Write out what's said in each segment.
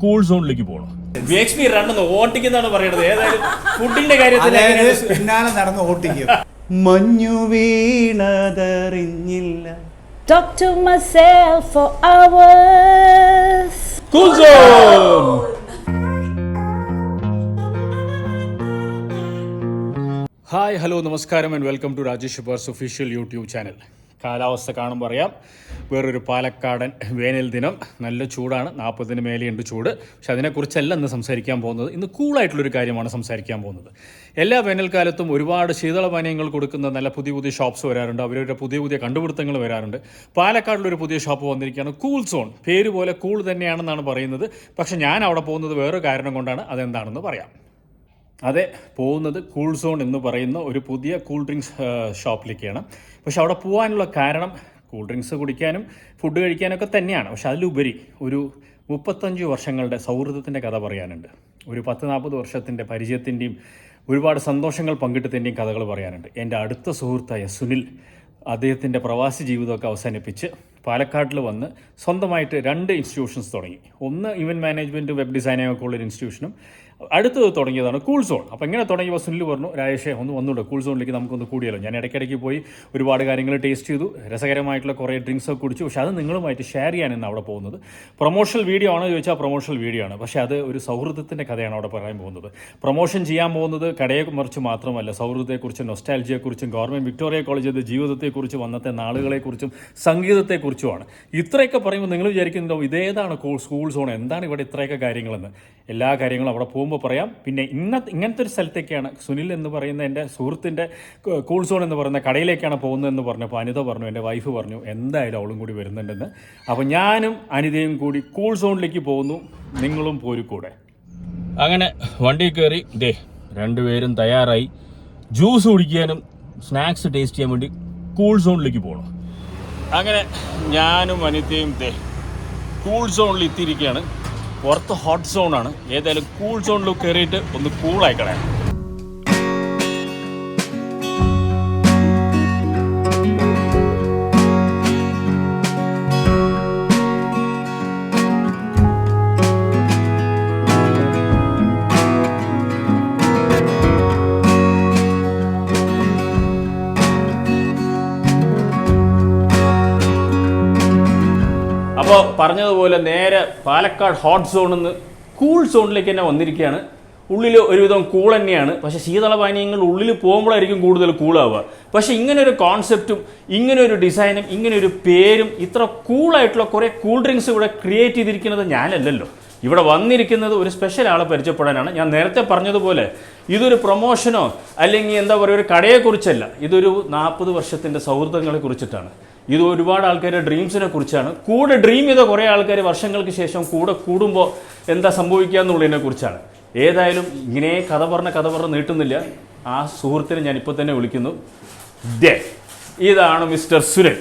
Cool സോണിലേക്ക് പോകണം. BXP റണ്ണെന്ന് ഓട്ടിക്കുന്നതാണ് പറയുന്നത്. ഏതായാലും ഫുഡിന്റെ കാര്യത്തിൽ പിന്നാലെ നടന്ന് ഓട്ടിക്കും. മഞ്ഞു വീണതറിഞ്ഞില്ല. Talk to myself for hours. Cool Zone. Hi, hello, നമസ്കാരം and welcome to Rajesh Shupar's official YouTube channel. കാലാവസ്ഥ കാണുമ്പോൾ അറിയാം, വേറൊരു പാലക്കാടൻ വേനൽ ദിനം. നല്ല ചൂടാണ്, 40-ന് മേലെയുണ്ട് ചൂട്. പക്ഷെ അതിനെക്കുറിച്ചല്ല ഇന്ന് സംസാരിക്കാൻ പോകുന്നത്. ഇന്ന് കൂളായിട്ടുള്ളൊരു കാര്യമാണ് സംസാരിക്കാൻ പോകുന്നത്. എല്ലാ വേനൽക്കാലത്തും ഒരുപാട് ശീതളപാനീയങ്ങൾ കൊടുക്കുന്ന നല്ല പുതിയ പുതിയ ഷോപ്സ് വരാറുണ്ട്. അവരുടെ പുതിയ പുതിയ കണ്ടുപിടുത്തങ്ങൾ വരാറുണ്ട്. പാലക്കാടിലൊരു പുതിയ ഷോപ്പ് വന്നിരിക്കുകയാണ്, കൂൾ സോൺ. പേര് പോലെ കൂൾ തന്നെയാണെന്നാണ് പറയുന്നത്. പക്ഷെ ഞാൻ അവിടെ പോകുന്നത് വേറൊരു കാരണം കൊണ്ടാണ്. അതെന്താണെന്ന് പറയാം. അതെ, പോകുന്നത് കൂൾ സോൺ എന്ന് പറയുന്ന ഒരു പുതിയ കൂൾ ഡ്രിങ്ക്സ് ഷോപ്പിലേക്കാണ്. പക്ഷെ അവിടെ പോകാനുള്ള കാരണം കൂൾ ഡ്രിങ്ക്സ് കുടിക്കാനും ഫുഡ് കഴിക്കാനൊക്കെ തന്നെയാണ്. പക്ഷെ അതിലുപരി ഒരു 35 വർഷങ്ങളുടെ സൗഹൃദത്തിൻ്റെ കഥ പറയാനുണ്ട്. ഒരു 10-40 വർഷത്തിൻ്റെ പരിചയത്തിൻ്റെയും ഒരുപാട് സന്തോഷങ്ങൾ പങ്കിട്ടതിൻ്റെയും കഥകൾ പറയാനുണ്ട്. എൻ്റെ അടുത്ത സുഹൃത്തായ സുനിൽ അദ്ദേഹത്തിൻ്റെ പ്രവാസി ജീവിതമൊക്കെ അവസാനിപ്പിച്ച് പാലക്കാട്ടിൽ വന്ന് സ്വന്തമായിട്ട് 2 ഇൻസ്റ്റിറ്റ്യൂഷൻസ് തുടങ്ങി. ഒന്ന് ഇവൻറ്റ് മാനേജ്മെൻറ്റ് വെബ് ഡിസൈനിങ്ങൊക്കെ ഉള്ളൊരു ഇൻസ്റ്റിറ്റ്യൂഷനും അടുത്തത് തുടങ്ങിയതാണ് കൂൾ സോൺ. അപ്പോൾ ഇങ്ങനെ തുടങ്ങിയപ്പോൾ സുനിൽ പറഞ്ഞു, രാജേഷേ ഒന്ന് വന്നൂടെ കൂൾ സോണിലേക്ക് നമുക്കൊന്ന് കൂടിയല്ലോ. ഞാൻ ഇടയ്ക്കിടയ്ക്ക് പോയി ഒരുപാട് കാര്യങ്ങൾ ടേസ്റ്റ് ചെയ്തു, രസകരമായിട്ടുള്ള കുറേ ഡ്രിങ്ക്സൊക്കെ കുടിച്ചു. പക്ഷേ അത് നിങ്ങളുമായിട്ട് ഷെയർ ചെയ്യാനാണ് അവിടെ പോകുന്നത്. പ്രൊമോഷണൽ വീഡിയോ ആണോ ചോദിച്ചാൽ പ്രൊമോഷണൽ വീഡിയോ ആണ്. പക്ഷേ അത് ഒരു സൗഹൃദത്തിൻ്റെ കഥയാണ് അവിടെ പറയാൻ പോകുന്നത്. പ്രൊമോഷൻ ചെയ്യാൻ പോകുന്നത് കടയെ കുറിച്ച് മാത്രമല്ല, സൗഹൃദത്തെക്കുറിച്ചും നൊസ്റ്റാൾജിയെക്കുറിച്ചും ഗവൺമെൻറ് വിക്ടോറിയ കോളേജിൻ്റെ ജീവിതത്തെക്കുറിച്ചും അന്നത്തെ നാളുകളെക്കുറിച്ചും സംഗീതത്തെക്കുറിച്ചുമാണ്. ഇത്രയൊക്കെ പറയുമ്പോൾ നിങ്ങൾ വിചാരിക്കുന്നുണ്ടോ ഇതേതാണ് കൂൾ സോൺ, എന്താണ് ഇവിടെ ഇത്രയൊക്കെ കാര്യങ്ങളെന്ന്? എല്ലാ കാര്യങ്ങളും അവിടെ പോകുമ്പോൾ പറയാം. പിന്നെ ഇങ്ങനത്തെ ഒരു സ്ഥലത്തേക്കാണ് സുനിൽ എന്ന് പറയുന്ന എൻ്റെ സുഹൃത്തിൻ്റെ കൂൾ സോൺ എന്ന് പറയുന്ന കടയിലേക്കാണ് പോകുന്നതെന്ന് പറഞ്ഞപ്പോൾ അനിത പറഞ്ഞു, എൻ്റെ വൈഫ് പറഞ്ഞു എന്തായാലും അവളും കൂടി വരുന്നുണ്ടെന്ന്. അപ്പോൾ ഞാനും അനിതയും കൂടി കൂൾ സോണിലേക്ക് പോകുന്നു, നിങ്ങളും പോരുകൂടെ. അങ്ങനെ വണ്ടി കയറി രണ്ടുപേരും തയ്യാറായി ജ്യൂസ് കുടിക്കാനും സ്നാക്സ് ടേസ്റ്റ് ചെയ്യാൻ വേണ്ടി കൂൾ സോണിലേക്ക് പോകണം. അങ്ങനെ ഞാനും അനിതയും കൂൾ സോണിൽ എത്തിയിരിക്കുകയാണ്. പുറത്ത് ഹോട്ട് സോണാണ്. ഏതായാലും കൂൾ സോണിൽ കയറിയിട്ട് ഒന്ന് കൂളായി കളയാം. അപ്പോൾ പറഞ്ഞതുപോലെ നേരെ പാലക്കാട് ഹോട്ട് സോണിൽ നിന്ന് കൂൾ സോണിലേക്ക് തന്നെ വന്നിരിക്കുകയാണ്. ഉള്ളിൽ ഒരുവിധം കൂൾ തന്നെയാണ്. പക്ഷേ ശീതളപാനീയങ്ങൾ ഉള്ളിൽ പോകുമ്പോഴായിരിക്കും കൂടുതൽ കൂളാവുക. പക്ഷേ ഇങ്ങനൊരു കോൺസെപ്റ്റും ഇങ്ങനൊരു ഡിസൈനും ഇങ്ങനൊരു പേരും ഇത്ര കൂളായിട്ടുള്ള കുറേ കൂൾ ഡ്രിങ്ക്സ് ഇവിടെ ക്രിയേറ്റ് ചെയ്തിരിക്കുന്നത് ഞാനല്ലല്ലോ. ഇവിടെ വന്നിരിക്കുന്നത് ഒരു സ്പെഷ്യൽ ആളെ പരിചയപ്പെടാനാണ്. ഞാൻ നേരത്തെ പറഞ്ഞതുപോലെ ഇതൊരു പ്രൊമോഷനോ അല്ലെങ്കിൽ എന്താ പറയുക ഒരു കടയെക്കുറിച്ചല്ല. ഇതൊരു 40 വർഷത്തിൻ്റെ സൗഹൃദങ്ങളെ കുറിച്ചിട്ടാണ്. ഇത് ഒരുപാട് ആൾക്കാരുടെ ഡ്രീംസിനെ കുറിച്ചാണ്. കൂടെ ഡ്രീം ചെയ്ത കുറേ ആൾക്കാർ വർഷങ്ങൾക്ക് ശേഷം കൂടെ കൂടുമ്പോൾ എന്താ സംഭവിക്കുക എന്നുള്ളതിനെ കുറിച്ചാണ്. ഏതായാലും ഇങ്ങനെ കഥ പറഞ്ഞ് നീട്ടുന്നില്ല. ആ സുഹൃത്തിനെ ഞാനിപ്പോൾ തന്നെ വിളിക്കുന്നു. ഇതാണ് മിസ്റ്റർ സുനിൽ.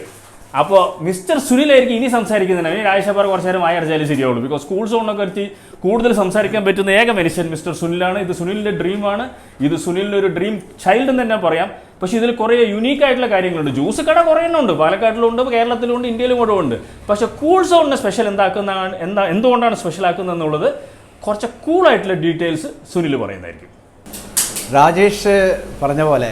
അപ്പോൾ മിസ്റ്റർ സുനിലായിരിക്കും ഇനി സംസാരിക്കുന്നതിന്. രാജേഷ് കുറച്ച് നേരം അടച്ചാലും ശരിയാവുള്ളൂ. ബിക്കോസ് സ്കൂൾ സോണിനൊക്കെ എത്തി കൂടുതൽ സംസാരിക്കാൻ പറ്റുന്ന ഏക മനുഷ്യൻ മിസ്റ്റർ സുനിലാണ്. ഇത് സുനിലിൻ്റെ ഡ്രീമാണ്. ഇത് സുനിലിൻ്റെ ഒരു ഡ്രീം ചൈൽഡ് എന്ന് തന്നെ പറയാം. പക്ഷേ ഇതിൽ കുറേ യുണീക്കായിട്ടുള്ള കാര്യങ്ങളുണ്ട്. ജ്യൂസ് കട കുറേ എണ്ണമുണ്ട്, പാലക്കാട്ടിലുണ്ട്, കേരളത്തിലുണ്ട്, ഇന്ത്യയിലും കൂടെ ഉണ്ട്. പക്ഷേ കൂൾ സോണിനെ സ്പെഷ്യൽ എന്തുകൊണ്ടാണ് സ്പെഷ്യൽ ആക്കുന്നത് എന്നുള്ളത് കുറച്ച് കൂളായിട്ടുള്ള ഡീറ്റെയിൽസ് സുനിൽ പറയുന്നതായിരിക്കും. രാജേഷ് പറഞ്ഞ പോലെ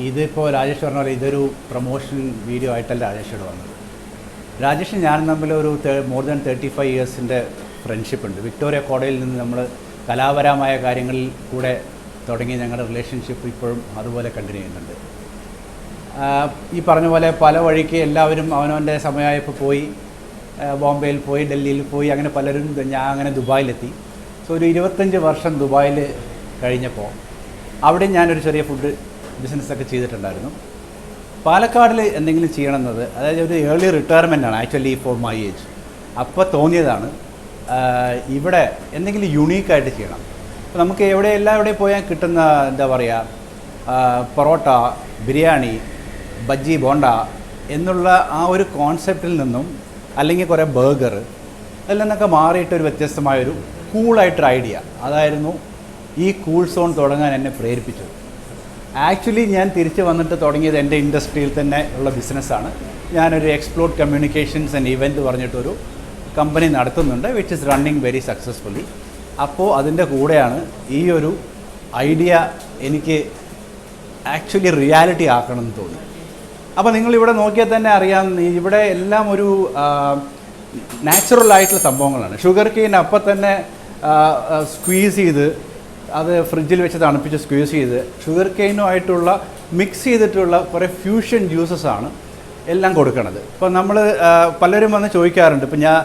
ഇതിപ്പോൾ രാജേഷ് പറഞ്ഞ പോലെ ഇതൊരു പ്രൊമോഷൻ വീഡിയോ ആയിട്ടല്ല രാജേഷോട് വന്നത്. രാജേഷും ഞാനും തമ്മിൽ ഒരു മോർ ദാൻ 35 ഇയേഴ്സിൻ്റെ ഫ്രണ്ട്ഷിപ്പ് ഉണ്ട്. വിക്ടോറിയ കോളേജിൽ നിന്ന് നമ്മൾ കലാപരമായ കാര്യങ്ങളിൽ കൂടെ തുടങ്ങി ഞങ്ങളുടെ റിലേഷൻഷിപ്പ് ഇപ്പോഴും അതുപോലെ കണ്ടിന്യൂ ചെയ്യുന്നുണ്ട്. ഈ പറഞ്ഞ പോലെ പല വഴിക്ക് എല്ലാവരും അവനവൻ്റെ സമയമായപ്പോൾ പോയി, ബോംബെയിൽ പോയി, ഡൽഹിയിൽ പോയി, അങ്ങനെ പലരും. ഞാൻ അങ്ങനെ ദുബായിലെത്തി. സോ ഒരു 25 വർഷം ദുബായിൽ കഴിഞ്ഞപ്പോൾ അവിടെ ഞാനൊരു ചെറിയ ഫുഡ് ബിസിനസ്സൊക്കെ ചെയ്തിട്ടുണ്ടായിരുന്നു. പാലക്കാടിൽ എന്തെങ്കിലും ചെയ്യണമെന്നത്, അതായത് ഒരു ഏർലി റിട്ടയർമെൻ്റ് ആണ് ആക്ച്വലി ഫോർ മൈ ഏജ്. അപ്പോൾ തോന്നിയതാണ് ഇവിടെ എന്തെങ്കിലും യുണീക്കായിട്ട് ചെയ്യണം. അപ്പോൾ നമുക്ക് എവിടെ പോയാൽ കിട്ടുന്ന എന്താ പറയുക പൊറോട്ട, ബിരിയാണി, ബജ്ജി, ബോണ്ട എന്നുള്ള ആ ഒരു കോൺസെപ്റ്റിൽ നിന്നും അല്ലെങ്കിൽ കുറേ ബർഗർ അതിൽ നിന്നൊക്കെ മാറിയിട്ടൊരു വ്യത്യസ്തമായൊരു കൂളായിട്ടൊരു ഐഡിയ, അതായിരുന്നു ഈ കൂൾ സോൺ തുടങ്ങാൻ എന്നെ പ്രേരിപ്പിച്ചത്. ആക്ച്വലി ഞാൻ തിരിച്ച് വന്നിട്ട് തുടങ്ങിയത് എൻ്റെ ഇൻഡസ്ട്രിയിൽ തന്നെ ഉള്ള ബിസിനസ്സാണ്. ഞാനൊരു എക്സ്പ്ലോർഡ് കമ്മ്യൂണിക്കേഷൻസ് ആൻഡ് ഇവൻറ്റ് പറഞ്ഞിട്ടൊരു കമ്പനി നടത്തുന്നുണ്ട്, which is running very successfully. അപ്പോൾ അതിൻ്റെ കൂടെയാണ് ഈ ഒരു ഐഡിയ എനിക്ക് ആക്ച്വലി റിയാലിറ്റി ആക്കണം എന്ന് തോന്നി. അപ്പോൾ നിങ്ങളിവിടെ നോക്കിയാൽ തന്നെ അറിയാം, ഇവിടെ എല്ലാം ഒരു നാച്ചുറൽ ആയിട്ടുള്ള സംഭവങ്ങളാണ്. ഷുഗർ കെയിൻ അപ്പം തന്നെ സ്ക്വീസ് ചെയ്ത് അത് ഫ്രിഡ്ജിൽ വെച്ച് തണുപ്പിച്ച് സ്ക്വീസ് ചെയ്ത് ഷുഗർ കെയിനുമായിട്ടുള്ള മിക്സ് ചെയ്തിട്ടുള്ള കുറേ ഫ്യൂഷൻ ജ്യൂസസാണ് എല്ലാം കൊടുക്കണത്. ഇപ്പോൾ നമ്മൾ പലരും വന്ന് ചോദിക്കാറുണ്ട്, ഇപ്പോൾ ഞാൻ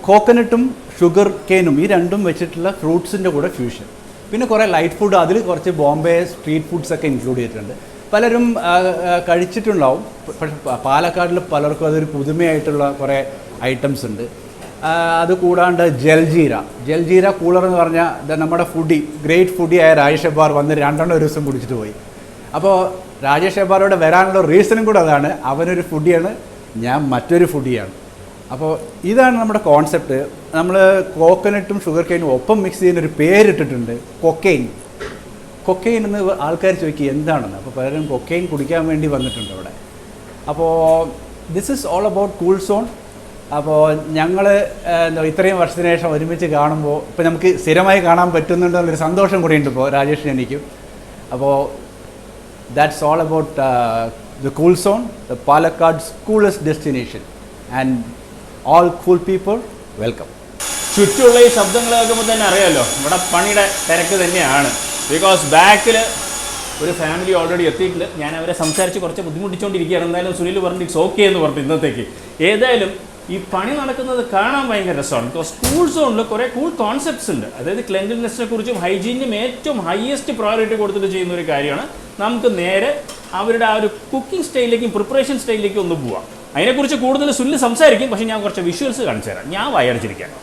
കോക്കനട്ടും ഷുഗർ കെയിനും ഈ രണ്ടും വെച്ചിട്ടുള്ള ഫ്രൂട്ട്സിൻ്റെ കൂടെ ഫ്യൂഷൻ, പിന്നെ കുറേ ലൈറ്റ് ഫുഡ്, അതിൽ കുറച്ച് ബോംബെ സ്ട്രീറ്റ് ഫുഡ്സൊക്കെ ഇൻക്ലൂഡ് ചെയ്തിട്ടുണ്ട്. പലരും കഴിച്ചിട്ടുണ്ടാവും, പക്ഷെ പാലക്കാടിൽ പലർക്കും അതൊരു പുതുമയായിട്ടുള്ള കുറേ ഐറ്റംസ് ഉണ്ട്. അത് കൂടാണ്ട് ജൽജീര കൂളർ എന്ന് പറഞ്ഞാൽ നമ്മുടെ ഗ്രേറ്റ് ഫുഡി ആയ രാജേഷ് ഹെബ്ബാർ വന്ന് 2 ഒരു ദിവസം കുടിച്ചിട്ട് പോയി. അപ്പോൾ രാജേഷ് ഹെബ്ബാറോട് വരാനുള്ള റീസണും കൂടെ അതാണ്, അവനൊരു ഫുഡിയാണ്, ഞാൻ മറ്റൊരു ഫുഡിയാണ്. അപ്പോൾ ഇതാണ് നമ്മുടെ കോൺസെപ്റ്റ്. നമ്മൾ കോക്കനട്ടും ഷുഗർ കെയിനും ഒപ്പം മിക്സ് ചെയ്യുന്നൊരു പേരിട്ടിട്ടുണ്ട്, കൊക്കെയിൻ എന്ന് ആൾക്കാർ ചോദിക്കുക എന്താണെന്ന്. അപ്പോൾ പലരും കൊക്കെയിൻ കുടിക്കാൻ വേണ്ടി വന്നിട്ടുണ്ട് അവിടെ. അപ്പോൾ this is all about cool zone. അപ്പോൾ ഞങ്ങൾ ഇത്രയും വർഷത്തിന് ശേഷം ഒരുമിച്ച് കാണുമ്പോൾ ഇപ്പോൾ നമുക്ക് സ്ഥിരമായി കാണാൻ പറ്റുന്നുണ്ടെന്നുള്ളൊരു സന്തോഷം കൂടിയുണ്ട് ഇപ്പോൾ രാജേഷിന് എനിക്കും. അപ്പോൾ that's all about the cool zone, the Palakkad coolest destination, and all cool people welcome. ചുറ്റുമുള്ള ഈ ശബ്ദങ്ങൾ കേൾക്കുമ്പോൾ തന്നെ അറിയാമല്ലോ ഇവിടെ പണിയുടെ തിരക്ക് തന്നെയാണ്. ബിക്കോസ് ബാക്കിൽ ഒരു ഫാമിലി ഓൾറെഡി എത്തിയിട്ടുണ്ട്. ഞാൻ അവരെ സംസാരിച്ച് കുറച്ച് ബുദ്ധിമുട്ടിച്ചുകൊണ്ടിരിക്കുകയാണ്. എന്തായാലും സുനിൽ പറഞ്ഞു ഇറ്റ്സ് ഓക്കെ എന്ന് പറഞ്ഞു ഇന്നത്തേക്ക്. ഏതായാലും ഈ പണി നടക്കുന്നത് കാണാൻ ഭയങ്കര രസമാണ്. ബിക്കോസ് കൂൾ സോണിൽ കുറേ കൂൾ കോൺസെപ്റ്റ്സ് ഉണ്ട്. അതായത് ക്ലെൻലിനെസ്സിനെ കുറിച്ചും ഹൈജീനും ഏറ്റവും ഹയസ്റ്റ് പ്രയോറിറ്റി കൊടുത്തിട്ട് ചെയ്യുന്ന ഒരു കാര്യമാണ്. നമുക്ക് നേരെ അവരുടെ ആ ഒരു കുക്കിംഗ് സ്റ്റൈലിലേക്കും പ്രിപ്പറേഷൻ സ്റ്റൈലിലേക്കും ഒന്ന് പോവാം. അതിനെക്കുറിച്ച് കൂടുതൽ സുനിൽ സംസാരിക്കും, പക്ഷേ ഞാൻ കുറച്ച് വിഷ്വൽസ് കാണിച്ചു തരാം. ഞാൻ വയറിച്ചിരിക്കാം.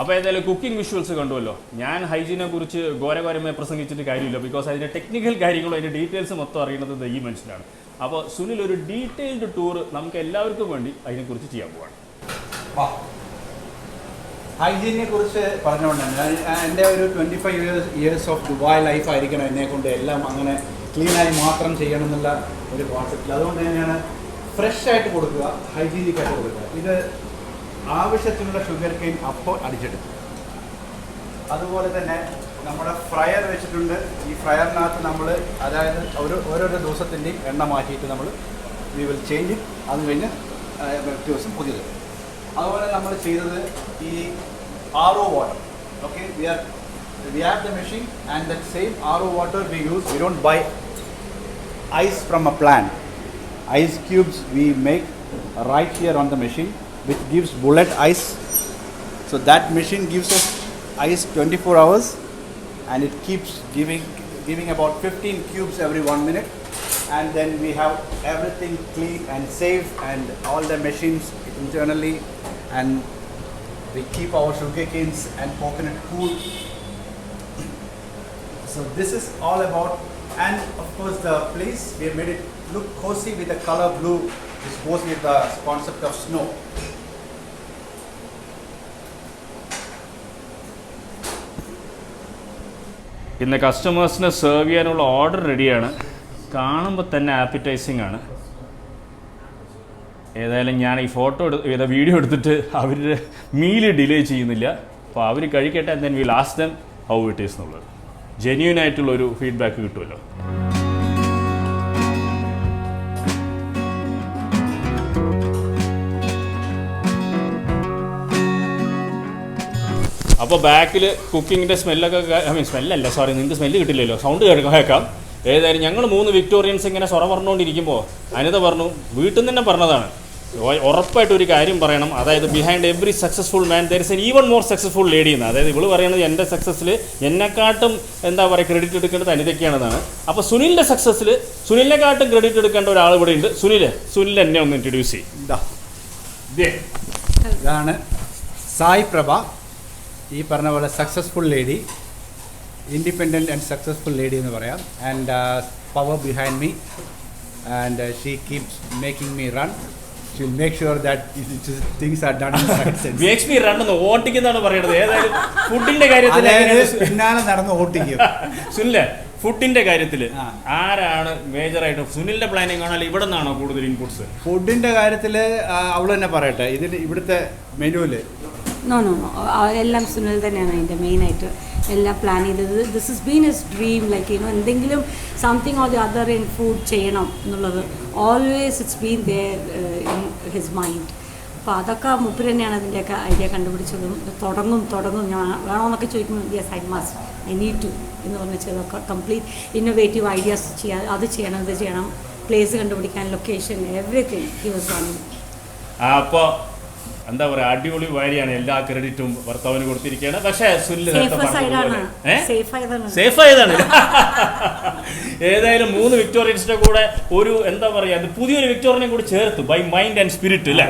അപ്പോൾ ഏതായാലും കുക്കിംഗ് വിഷ്വൽസ് കണ്ടുവല്ലോ. ഞാൻ ഹൈജീനെ കുറിച്ച് ഘോരഘോരമായി പ്രസംഗിച്ചിട്ട് കാര്യമില്ല. ബിക്കോസ് അതിൻ്റെ ടെക്നിക്കൽ കാര്യങ്ങളും അതിൻ്റെ ഡീറ്റെയിൽസ് മൊത്തം അറിയുന്നത് ഈ മനുഷ്യനാണ്. അപ്പോൾ സുനിൽ ഒരു ഡീറ്റെയിൽഡ് ടൂർ നമുക്ക് എല്ലാവർക്കും വേണ്ടി അതിനെക്കുറിച്ച് ചെയ്യാൻ പോവാണ്. ഹൈജീനെ കുറിച്ച് പറഞ്ഞുകൊണ്ടാണ് എൻ്റെ ഒരു 25 ഇയേഴ്സ് ഓഫ് ദുബായ് ലൈഫ് ആയിരിക്കണം എന്നെക്കൊണ്ട് എല്ലാം അങ്ങനെ ക്ലീനായി മാത്രം ചെയ്യണം എന്നുള്ള ഒരു കോൺസെപ്റ്റിൽ. അതുകൊണ്ട് ഞാൻ ഫ്രഷ് ആയിട്ട് കൊടുക്കുക, ഹൈജീനിക് ആയിട്ട് കൊടുക്കുക. ഇത് ആവശ്യത്തിനുള്ള ഷുഗർ കെയിൻ അപ്പോൾ അടിച്ചെടുക്കും. അതുപോലെ തന്നെ നമ്മുടെ ഫ്രയർ വെച്ചിട്ടുണ്ട്. ഈ ഫ്രയറിനകത്ത് നമ്മൾ അതായത് ഓരോരോ ദിവസത്തിൻ്റെയും എണ്ണ മാറ്റിയിട്ട് നമ്മൾ വി വിൽ ചേഞ്ച് ഇറ്റ്. അത് കഴിഞ്ഞ് ദിവസം പുതിയത്. അതുപോലെ നമ്മൾ ചെയ്തത് ഈ RO water. Okay, we have the machine and that same RO water we use. We don't buy ice from a plant. Ice cubes we make right here on the machine, which gives bullet ice. So that machine gives us ice 24 hours and it keeps giving about 15 cubes every 1 minute. And then we have everything clean and safe and all the machines internally, and we keep our sugar canes and coconut cool. So this is all about, and of course the place we have made it look cozy with the color blue, which goes with the concept of snow. ഇന്ന് കസ്റ്റമേഴ്സിന് serve ചെയ്യാനുള്ള order റെഡിയാണ്. കാണുമ്പോൾ തന്നെ ആപ്പിറ്റൈസിങ് ആണ്. ഏതായാലും ഞാൻ ഈ വീഡിയോ എടുത്തിട്ട് അവരുടെ മീൽ ഡിലേ ചെയ്യുന്നില്ല. അപ്പോൾ അവർ കഴിക്കട്ടെ, then will ask them how it is എന്നുള്ളത്. ജെന്യൂൻ ആയിട്ടുള്ളൊരു ഫീഡ്ബാക്ക് കിട്ടുമല്ലോ. അപ്പോൾ ബാക്കിൽ കുക്കിങ്ങിൻ്റെ സ്മെല്ലൊക്കെ സ്മെല്ലല്ല, സോറി, നിങ്ങൾക്ക് സ്മെല്ല് കിട്ടില്ലല്ലോ, സൗണ്ട് കേൾക്കാം. ഏതായാലും ഞങ്ങൾ 3 വിക്ടോറിയൻസ് ഇങ്ങനെ സൊറ പറഞ്ഞുകൊണ്ടിരിക്കുമ്പോൾ അനിത പറഞ്ഞു, വീട്ടിൽ നിന്ന് തന്നെ പറഞ്ഞതാണ്, ഉറപ്പായിട്ട് ഒരു കാര്യം പറയണം. അതായത് behind every successful man there is an even more successful lady എന്ന്. അതായത് ഇവള് പറയുന്നത് എൻ്റെ സക്സസ്സിൽ എന്നെക്കാട്ടും എന്താ പറയുക ക്രെഡിറ്റ് എടുക്കേണ്ടത് അനിതയ്ക്കാണെന്നാണ്. അപ്പോൾ സുനിലിൻ്റെ സക്സസ്സിൽ സുനിലിനെക്കാട്ടും ക്രെഡിറ്റ് എടുക്കേണ്ട ഒരാൾ ഇവിടെ ഉണ്ട്. സുനിൽ എന്നെ ഒന്ന് ഇൻട്രൊഡ്യൂസ് ചെയ്യും. ഇതാണ് സായി പ്രഭ, ഈ പറഞ്ഞ പോലെ successful lady, independent and successful lady എന്ന് പറയാം. And power behind me, and she keeps making me run. She will make sure that things are done in right sense. Makes me run എന്ന് ഓട്ടിക്കുന്നതാണ് പറയുന്നത്. ഏതായാലും ഫുഡിന്റെ കാര്യത്തിൽ പിന്നാലെ നടന്ന് ഓട്ടിക്കും. സുനിലെ, ഫുഡിന്റെ കാര്യത്തിൽ ആരാണ് മേജറായിട്ട്? സുനിലിന്റെ പ്ലാനിങ് ആണോ ഇവിടെ നിന്നാണോ കൂടുതൽ ഇൻപുട്സ്? ഫുഡിൻ്റെ കാര്യത്തിൽ അവൾ തന്നെ പറയട്ടെ. ഇവിടുത്തെ മെനുവിൽ നോ എല്ലാം സുനിൽ തന്നെയാണ് അതിൻ്റെ മെയിനായിട്ട് എല്ലാം പ്ലാൻ ചെയ്തത്. This is been his dream, like എന്തെങ്കിലും something or the other in food ചെയ്യണം എന്നുള്ളത് always it's been there in his mind. അപ്പോൾ അതൊക്കെ മുപ്പര് തന്നെയാണ് അതിൻ്റെയൊക്കെ ഐഡിയ കണ്ടുപിടിച്ചതും. തുടങ്ങും ഞാൻ വേണമെന്നൊക്കെ ചോദിക്കുമ്പോൾ yes I must, I need to എന്ന് പറഞ്ഞ് ചെയ്തൊക്കെ കംപ്ലീറ്റ് ഇന്നോവേറ്റീവ് ഐഡിയാസ് ചെയ്യാൻ, അത് ചെയ്യണം, ഇത് ചെയ്യണം, പ്ലേസ് കണ്ടുപിടിക്കാൻ, location, everything he was on. അപ്പോൾ എന്താ പറയുക, അടിപൊളി വാരിയാണ്. എല്ലാ ക്രെഡിറ്റും ഭർത്താവിന് കൊടുത്തിരിക്കുകയാണ്. പക്ഷേ സേഫ് ആയതാണ്. ഏതായാലും 3 വിക്ടോറിയൻസിന്റെ കൂടെ ഒരു എന്താ പറയാ, പുതിയൊരു വിക്ടോറിയനെ കൂടി ചേർത്തു ബൈ മൈൻഡ് ആൻഡ് സ്പിരിറ്റ് അല്ലേ.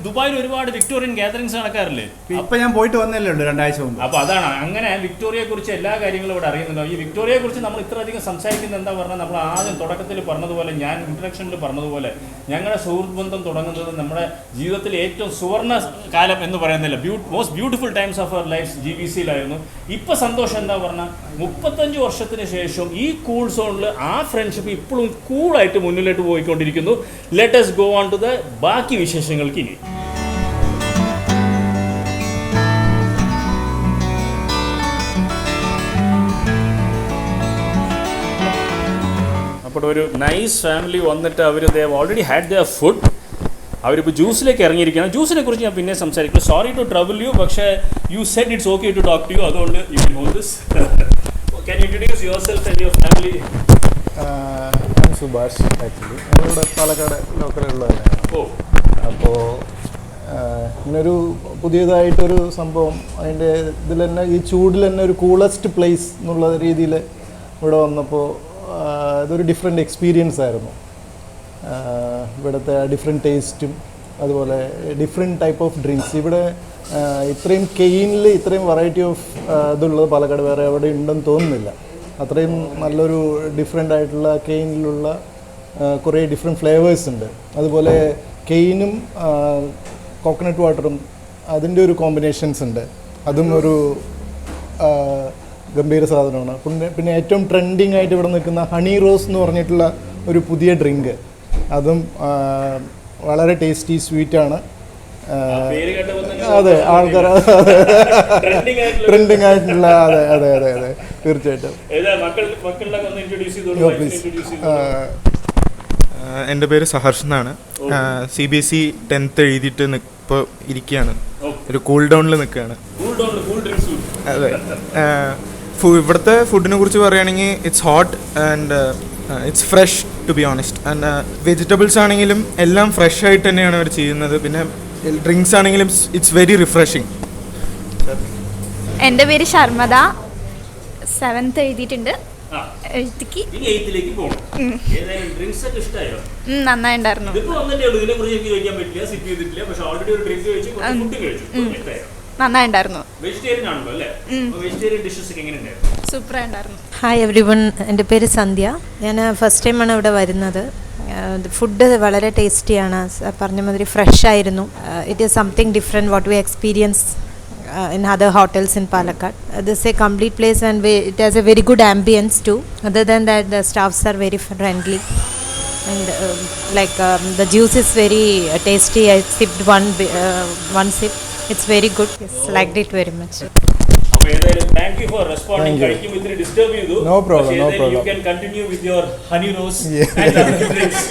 ദുബായിൽ ഒരുപാട് വിക്ടോറിയൻ ഗാദറിംഗ്സ് നടക്കാറില്ലേ? ഇപ്പൊ ഞാൻ പോയിട്ട് വന്നല്ലേ ഉണ്ട് 2 ആഴ്ച മുമ്പ്. അപ്പൊ അതാണ്, അങ്ങനെ വിക്ടോറിയയെ കുറിച്ച് എല്ലാ കാര്യങ്ങളും ഇവിടെ അറിയുന്നുണ്ടോ? ഈ വിക്ടോറിയയെ കുറിച്ച് നമ്മൾ ഇത്ര അധികം സംസാരിക്കുന്നത് എന്താ പറഞ്ഞാൽ, നമ്മൾ ആദ്യം തുടക്കത്തിൽ പറഞ്ഞതുപോലെ, ഞാൻ ഇൻട്രഡക്ഷനിൽ പറഞ്ഞതുപോലെ, ഞങ്ങളുടെ സുഹൃത്ത് ബന്ധം തുടങ്ങുന്നത് നമ്മുടെ ജീവിതത്തിൽ ഏറ്റവും സുവർണ കാലം എന്ന് പറയുന്നില്ല, most beautiful times of our life GBCയിലായിരുന്നു. ഇപ്പൊ സന്തോഷം എന്താ പറഞ്ഞാൽ, 35 വർഷത്തിന് ശേഷം ഈ കൂൾ സോണിൽ ആ ഫ്രണ്ട്ഷിപ്പ് ഇപ്പോഴും കൂളായിട്ട് മുന്നിലോട്ട് പോയിക്കൊണ്ടിരിക്കുന്നു. Let us go on to the ബാക്കി വിശേഷങ്ങൾക്ക് ഇനി. അപ്പോൾ ഒരു നൈസ് ഫാമിലി വന്നിട്ട് അവർ ഓൾറെഡി ഹാഡ് ദെയർ ഫുഡ്. അവരിപ്പോൾ ജ്യൂസിലേക്ക് ഇറങ്ങിയിരിക്കുകയാണ്. ജ്യൂസിനെ കുറിച്ച് ഞാൻ പിന്നെ സംസാരിക്കും. സോറി ടു ട്രബിൾ യു, പക്ഷേ you said it's okay to talk to you, അതുകൊണ്ട് you will hold this. Can you introduce yourself and your family? ഞാൻ സുഭാഷ്, ആക്ച്വലി ഞങ്ങളിവിടെ പാലക്കാട് ലോക്കലുള്ളതാണ്. അപ്പോൾ ഇങ്ങനൊരു പുതിയതായിട്ടൊരു സംഭവം, അതിൻ്റെ ഇതിൽ തന്നെ ഈ ചൂടിൽ തന്നെ ഒരു കൂളസ്റ്റ് പ്ലേസ് എന്നുള്ള രീതിയിൽ ഇവിടെ വന്നപ്പോൾ ഇതൊരു ഡിഫറെൻറ്റ് എക്സ്പീരിയൻസ് ആയിരുന്നു. ഇവിടുത്തെ ഡിഫറെൻറ്റ് ടേസ്റ്റും അതുപോലെ ഡിഫറെൻറ്റ് ടൈപ്പ് ഓഫ് ഡ്രിങ്ക്സ്. ഇവിടെ ഇത്രയും കെയിനിൽ ഇത്രയും വെറൈറ്റി ഓഫ് ഇതുള്ളത് പാലക്കാട് വേറെ എവിടെ ഉണ്ടെന്ന് തോന്നുന്നില്ല. അത്രയും നല്ലൊരു ഡിഫറെൻ്റ് ആയിട്ടുള്ള കെയിനിലുള്ള കുറേ ഡിഫറെൻറ്റ് ഫ്ലേവേഴ്സ് ഉണ്ട്. അതുപോലെ കെയിനും കോക്കനട്ട് വാട്ടറും അതിൻ്റെ ഒരു കോമ്പിനേഷൻസ് ഉണ്ട്. അതും ഒരു ഗംഭീര സാധനമാണ്. പിന്നെ ഏറ്റവും ട്രെൻഡിങ് ആയിട്ട് ഇവിടെ നിൽക്കുന്ന ഹണി റോസ് എന്ന് പറഞ്ഞിട്ടുള്ള ഒരു പുതിയ ഡ്രിങ്ക്, അതും വളരെ ടേസ്റ്റി സ്വീറ്റാണ്. അതെ, ആൾക്കാർ ട്രെൻഡിങ് ആയിട്ടുള്ള, അതെ തീർച്ചയായിട്ടും. എൻ്റെ പേര് സഹർഷ് എന്നാണ്. CBSE 10th എഴുതിയിട്ട് ഇപ്പോൾ ഇരിക്കുകയാണ്, ഒരു കൂൾ ഡൗണിൽ നിൽക്കുകയാണ്. അതെ, ഇവിടുത്തെ ഫുഡിനെ കുറിച്ച് പറയുകയാണെങ്കിൽ it's hot and it's fresh to be honest. And vegetables ആണെങ്കിലും എല്ലാം ഫ്രഷ് ആയിട്ട് തന്നെയാണ് അവർ ചെയ്യുന്നത്. പിന്നെ ഡ്രിങ്ക്സ് ആണെങ്കിലും ഇറ്റ്സ് വെരി റിഫ്രഷിങ്. എൻ്റെ പേര് ശർമ്മദ, 7th എഴുതിയിട്ടുണ്ട്. നന്നായിട്ടുണ്ടായിരുന്നു. നന്നായിട്ടുണ്ടായിരുന്നു. സൂപ്പറായിട്ടുണ്ടായിരുന്നു. ഹായ് എവ്രി വൺ, എൻ്റെ പേര് സന്ധ്യ. ഞാൻ ഫസ്റ്റ് ടൈമാണ് ഇവിടെ വരുന്നത്. ഫുഡ് വളരെ ടേസ്റ്റിയാണ്, പറഞ്ഞ മാതിരി ഫ്രഷ് ആയിരുന്നു. It is something different what we experience in other hotels in Palakkad. This is a complete place and it has a very good ambience too. Other than that, the staffs are very friendly and the juice is very tasty. I sipped one sip. It's very good. Yes, liked it very much. Thank you for responding. Disturb you though. No problem. You can continue with your honey rose and drinks.